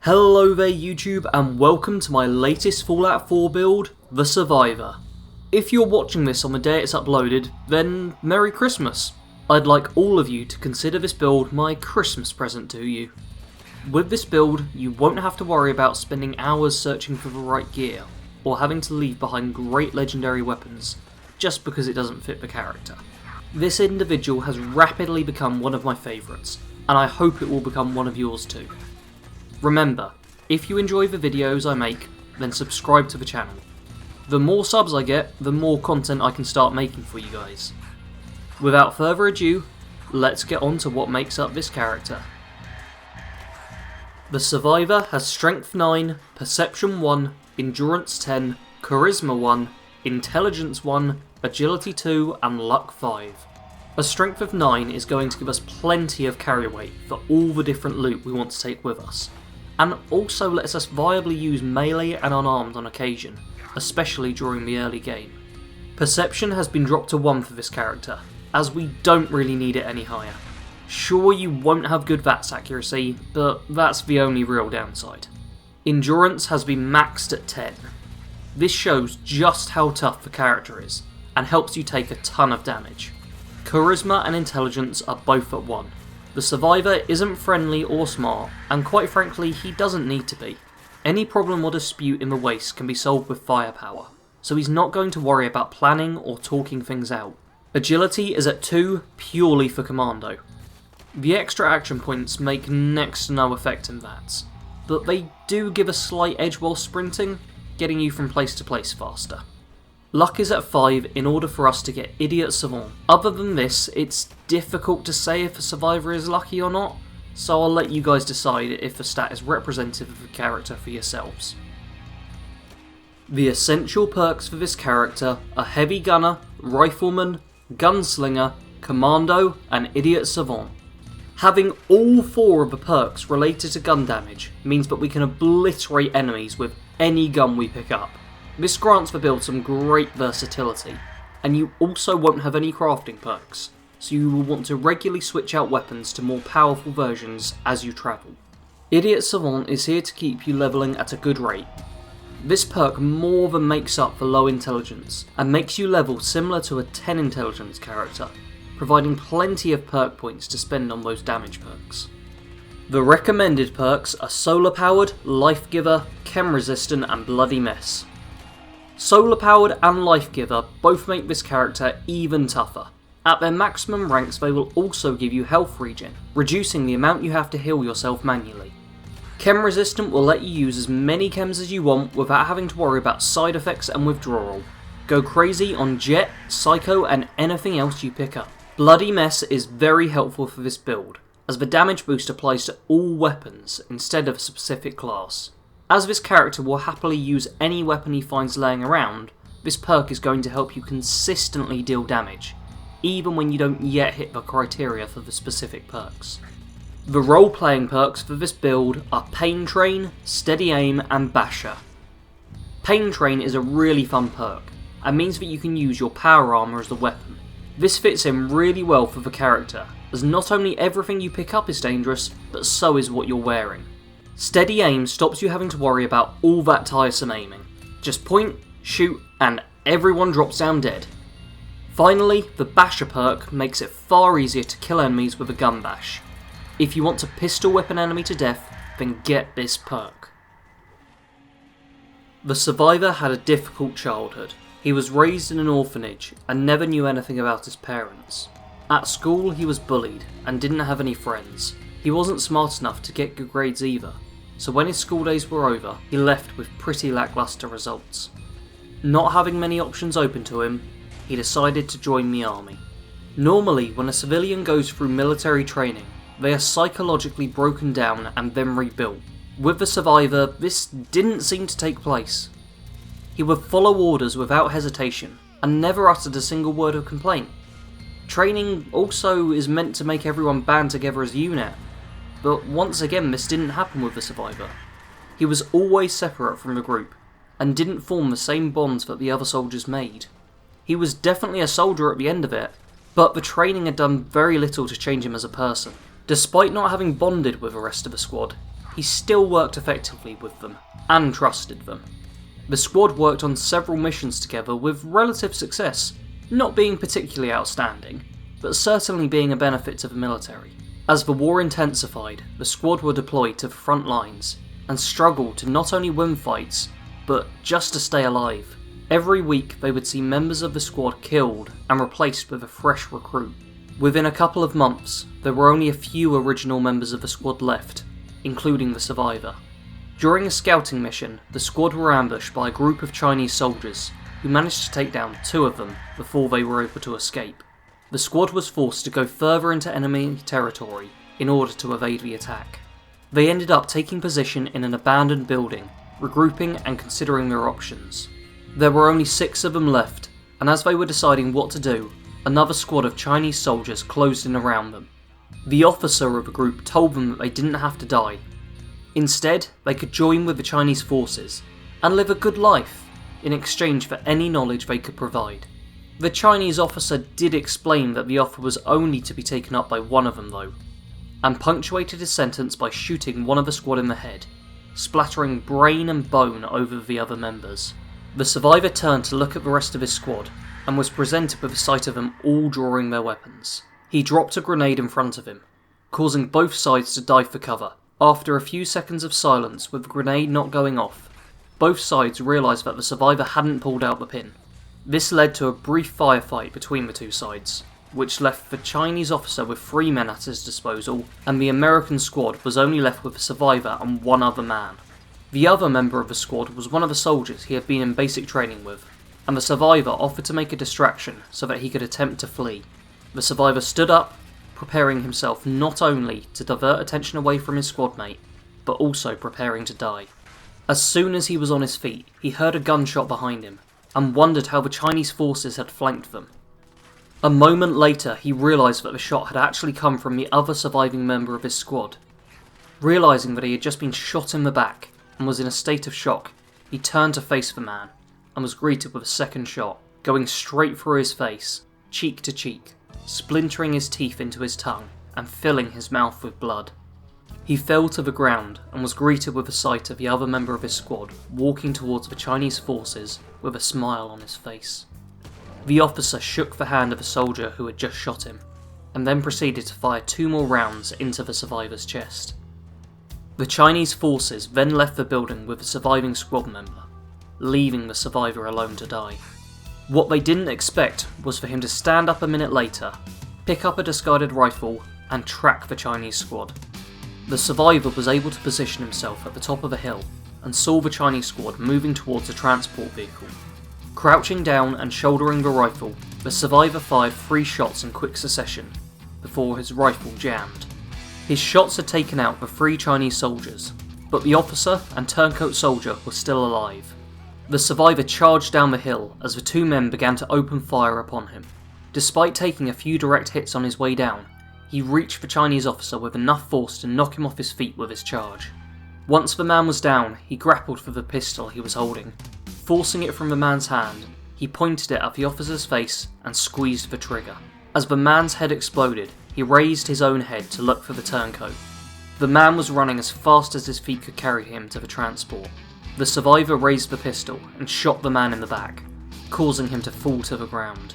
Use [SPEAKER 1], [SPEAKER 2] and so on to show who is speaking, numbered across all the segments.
[SPEAKER 1] Hello there YouTube and welcome to my latest Fallout 4 build, The Survivor. If you're watching this on the day it's uploaded, then Merry Christmas. I'd like all of you to consider this build my Christmas present to you. With this build, you won't have to worry about spending hours searching for the right gear, or having to leave behind great legendary weapons, just because it doesn't fit the character. This individual has rapidly become one of my favourites, and I hope it will become one of yours too. Remember, if you enjoy the videos I make, then subscribe to the channel. The more subs I get, the more content I can start making for you guys. Without further ado, let's get on to what makes up this character. The Survivor has Strength 9, Perception 1, Endurance 10, Charisma 1, Intelligence 1, Agility 2 and Luck 5. A strength of 9 is going to give us plenty of carry weight for all the different loot we want to take with us, and also lets us viably use melee and unarmed on occasion, especially during the early game. Perception has been dropped to 1 for this character, as we don't really need it any higher. Sure, you won't have good VATS accuracy, but that's the only real downside. Endurance has been maxed at 10. This shows just how tough the character is, and helps you take a ton of damage. Charisma and Intelligence are both at 1. The Survivor isn't friendly or smart, and quite frankly he doesn't need to be. Any problem or dispute in the Waste can be solved with firepower, so he's not going to worry about planning or talking things out. Agility is at 2 purely for Commando. The extra action points make next to no effect in VATS, but they do give a slight edge while sprinting, getting you from place to place faster. Luck is at 5 in order for us to get Idiot Savant. Other than this, it's difficult to say if a Survivor is lucky or not, so I'll let you guys decide if the stat is representative of the character for yourselves. The essential perks for this character are Heavy Gunner, Rifleman, Gunslinger, Commando and Idiot Savant. Having all 4 of the perks related to gun damage means that we can obliterate enemies with any gun we pick up. This grants the build some great versatility, and you also won't have any crafting perks, so you will want to regularly switch out weapons to more powerful versions as you travel. Idiot Savant is here to keep you levelling at a good rate. This perk more than makes up for low intelligence, and makes you level similar to a 10 intelligence character, providing plenty of perk points to spend on those damage perks. The recommended perks are Solar Powered, Life Giver, Chem Resistant and Bloody Mess. Solar Powered and Life Giver both make this character even tougher. At their maximum ranks they will also give you health regen, reducing the amount you have to heal yourself manually. Chem Resistant will let you use as many chems as you want without having to worry about side effects and withdrawal. Go crazy on Jet, Psycho and anything else you pick up. Bloody Mess is very helpful for this build, as the damage boost applies to all weapons instead of a specific class. As this character will happily use any weapon he finds laying around, this perk is going to help you consistently deal damage, even when you don't yet hit the criteria for the specific perks. The role-playing perks for this build are Pain Train, Steady Aim and Basher. Pain Train is a really fun perk, and means that you can use your power armor as the weapon. This fits in really well for the character, as not only everything you pick up is dangerous, but so is what you're wearing. Steady Aim stops you having to worry about all that tiresome aiming. Just point, shoot, and everyone drops down dead. Finally, the Basher perk makes it far easier to kill enemies with a gun bash. If you want to pistol whip an enemy to death, then get this perk. The Survivor had a difficult childhood. He was raised in an orphanage and never knew anything about his parents. At school he was bullied and didn't have any friends. He wasn't smart enough to get good grades either, so when his school days were over, he left with pretty lackluster results. Not having many options open to him, he decided to join the army. Normally, when a civilian goes through military training, they are psychologically broken down and then rebuilt. With the Survivor, this didn't seem to take place. He would follow orders without hesitation, and never uttered a single word of complaint. Training also is meant to make everyone band together as a unit, but once again this didn't happen with the Survivor. He was always separate from the group, and didn't form the same bonds that the other soldiers made. He was definitely a soldier at the end of it, but the training had done very little to change him as a person. Despite not having bonded with the rest of the squad, he still worked effectively with them, and trusted them. The squad worked on several missions together with relative success, not being particularly outstanding, but certainly being a benefit to the military. As the war intensified, the squad were deployed to the front lines, and struggled to not only win fights, but just to stay alive. Every week they would see members of the squad killed and replaced with a fresh recruit. Within a couple of months, there were only a few original members of the squad left, including the survivor. During a scouting mission, the squad were ambushed by a group of Chinese soldiers, who managed to take down 2 of them before they were able to escape. The squad was forced to go further into enemy territory in order to evade the attack. They ended up taking position in an abandoned building, regrouping and considering their options. There were only 6 of them left, and as they were deciding what to do, another squad of Chinese soldiers closed in around them. The officer of the group told them that they didn't have to die. Instead, they could join with the Chinese forces and live a good life in exchange for any knowledge they could provide. The Chinese officer did explain that the offer was only to be taken up by one of them though, and punctuated his sentence by shooting one of the squad in the head, splattering brain and bone over the other members. The survivor turned to look at the rest of his squad, and was presented with the sight of them all drawing their weapons. He dropped a grenade in front of him, causing both sides to dive for cover. After a few seconds of silence with the grenade not going off, both sides realised that the survivor hadn't pulled out the pin. This led to a brief firefight between the two sides, which left the Chinese officer with 3 men at his disposal, and the American squad was only left with the survivor and 1 other man. The other member of the squad was one of the soldiers he had been in basic training with, and the survivor offered to make a distraction so that he could attempt to flee. The survivor stood up, preparing himself not only to divert attention away from his squad mate, but also preparing to die. As soon as he was on his feet, he heard a gunshot behind him, and wondered how the Chinese forces had flanked them. A moment later, he realised that the shot had actually come from the other surviving member of his squad. Realising that he had just been shot in the back, and was in a state of shock, he turned to face the man, and was greeted with a second shot, going straight through his face, cheek to cheek, splintering his teeth into his tongue, and filling his mouth with blood. He fell to the ground, and was greeted with the sight of the other member of his squad walking towards the Chinese forces with a smile on his face. The officer shook the hand of the soldier who had just shot him, and then proceeded to fire 2 more rounds into the survivor's chest. The Chinese forces then left the building with the surviving squad member, leaving the survivor alone to die. What they didn't expect was for him to stand up a minute later, pick up a discarded rifle, and track the Chinese squad. The survivor was able to position himself at the top of a hill, and saw the Chinese squad moving towards a transport vehicle. Crouching down and shouldering the rifle, the survivor fired 3 shots in quick succession, before his rifle jammed. His shots had taken out the 3 Chinese soldiers, but the officer and turncoat soldier were still alive. The survivor charged down the hill as the 2 men began to open fire upon him. Despite taking a few direct hits on his way down, he reached the Chinese officer with enough force to knock him off his feet with his charge. Once the man was down, he grappled for the pistol he was holding. Forcing it from the man's hand, he pointed it at the officer's face and squeezed the trigger. As the man's head exploded, he raised his own head to look for the turncoat. The man was running as fast as his feet could carry him to the transport. The survivor raised the pistol and shot the man in the back, causing him to fall to the ground.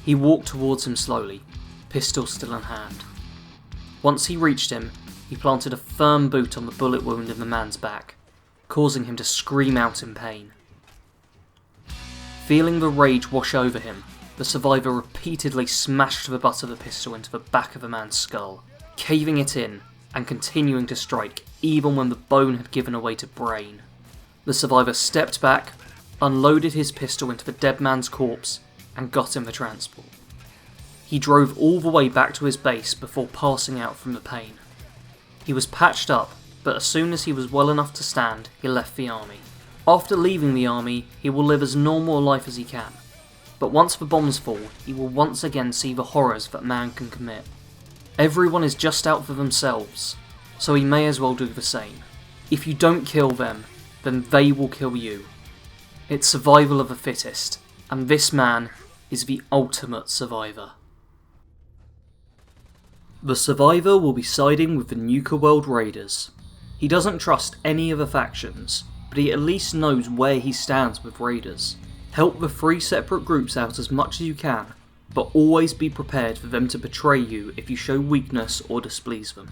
[SPEAKER 1] He walked towards him slowly, pistol still in hand. Once he reached him, he planted a firm boot on the bullet wound in the man's back, causing him to scream out in pain. Feeling the rage wash over him, the survivor repeatedly smashed the butt of the pistol into the back of the man's skull, caving it in and continuing to strike even when the bone had given away to brain. The survivor stepped back, unloaded his pistol into the dead man's corpse, and got in the transport. He drove all the way back to his base before passing out from the pain. He was patched up, but as soon as he was well enough to stand, he left the army. After leaving the army, he will live as normal a life as he can, but once the bombs fall, he will once again see the horrors that man can commit. Everyone is just out for themselves, so he may as well do the same. If you don't kill them, then they will kill you. It's survival of the fittest, and this man is the ultimate survivor. The survivor will be siding with the Nuka World Raiders. He doesn't trust any of the factions, but he at least knows where he stands with raiders. Help the 3 separate groups out as much as you can, but always be prepared for them to betray you if you show weakness or displease them.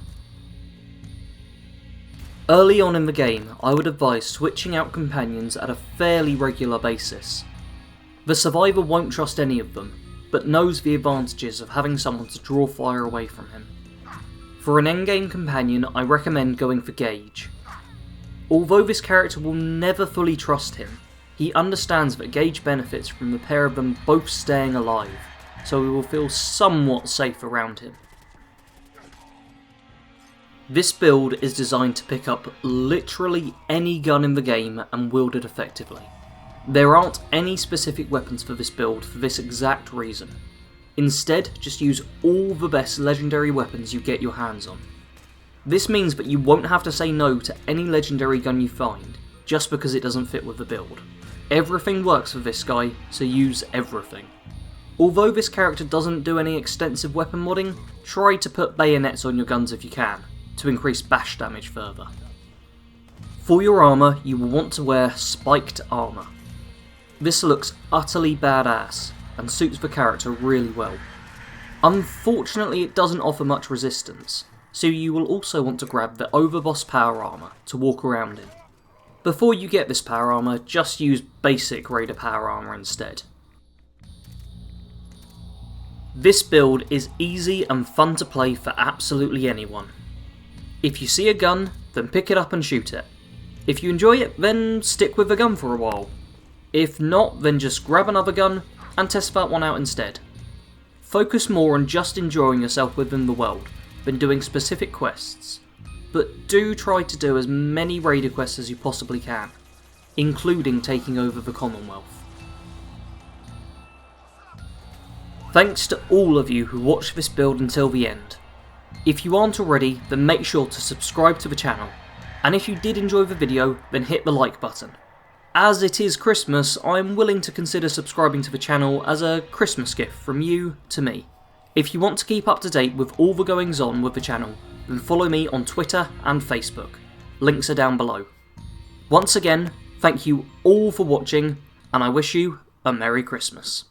[SPEAKER 1] Early on in the game, I would advise switching out companions at a fairly regular basis. The survivor won't trust any of them, but knows the advantages of having someone to draw fire away from him. For an endgame companion, I recommend going for Gage. Although this character will never fully trust him, he understands that Gage benefits from the pair of them both staying alive, so he will feel somewhat safe around him. This build is designed to pick up literally any gun in the game and wield it effectively. There aren't any specific weapons for this build for this exact reason. Instead, just use all the best legendary weapons you get your hands on. This means that you won't have to say no to any legendary gun you find, just because it doesn't fit with the build. Everything works for this guy, so use everything. Although this character doesn't do any extensive weapon modding, try to put bayonets on your guns if you can, to increase bash damage further. For your armour, you will want to wear spiked armour. This looks utterly badass, and suits the character really well. Unfortunately, it doesn't offer much resistance, so you will also want to grab the overboss power armour to walk around in. Before you get this power armour, just use basic raider power armour instead. This build is easy and fun to play for absolutely anyone. If you see a gun, then pick it up and shoot it. If you enjoy it, then stick with the gun for a while. If not, then just grab another gun and test that one out instead. Focus more on just enjoying yourself within the world than doing specific quests, but do try to do as many raider quests as you possibly can, including taking over the Commonwealth. Thanks to all of you who watched this build until the end. If you aren't already, then make sure to subscribe to the channel, and if you did enjoy the video, then hit the like button. As it is Christmas, I'm willing to consider subscribing to the channel as a Christmas gift from you to me. If you want to keep up to date with all the goings on with the channel, then follow me on Twitter and Facebook. Links are down below. Once again, thank you all for watching, and I wish you a Merry Christmas.